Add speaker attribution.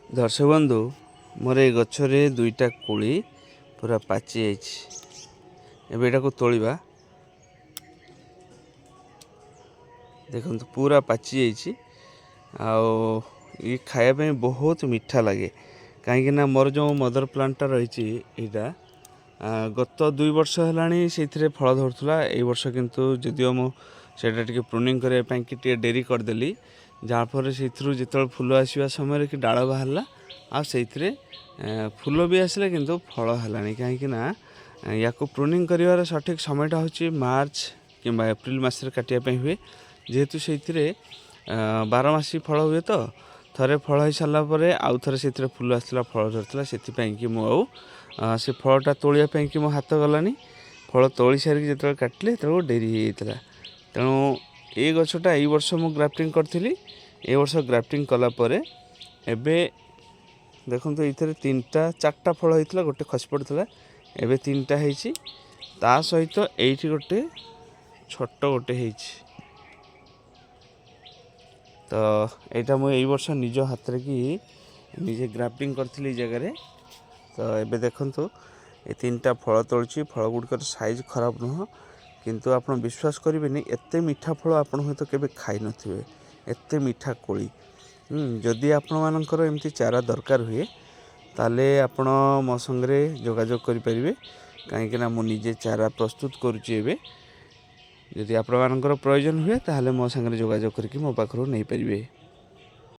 Speaker 1: दर्शक बंधु मोर ये गचरे दुईटा कोली पूरा पाची जाटा को तोलिबा देखो पूरा पाची ये खायापे बहुत मीठा लगे कहीं मोर जो मदर प्लांटा रही गत 2 वर्ष है से फल धरुला ये वर्ष किंतु जदिव मुझे प्रूनिंग करने डेरी करदेली जहाँफल से जो फूल आसवा समय कि डाल बाहर आ फूल भी आसला किंतु फल है कहीं या प्रूनिंग कर सठिक समयटा हूँ मार्च कि एप्रिल मसरे काटापी हुए जेहेतु से 12 मासी फल हुए तो थे फल हो सारापर आउ थे से फूल आसला फल धरता से से फलटा तोड़ापी कि मो हाथ गलानी फल तोली सारिक जो काटिले तो डेरी होता तेणु ये गछटा ये वर्ष मु ग्राफ्टिंग करी ए वर्ष ग्राफ्टिंग कलापर एबे देखो ये 3टा 4टा फल होता गोटे खसी पड़ता एबे 3टा होती ता सहित ये गोटे छोट गोटे तो यहाँ मुझे वर्ष निज हाथ कि निजे ग्राफ्टिंग करी जगह तो ये देखु ये 3टा फल तोड़ी फल गुड़िकर साइज खराब नुह किंतु आप विश्वास करेंगे एते मीठा फल आप हूँ केवे खाई नथिबे एते मीठा कोली जदि आपण मानकर एमती चारा दरकार हुए ताले आपण मो संगे जोगाजोग करें कहीं मु निजे चारा प्रस्तुत करुच्ची जदि आपण मानकर प्रयोजन हुए ताले मो संगे जोगाजोग करके मो पाखरु नहीं पारिबे।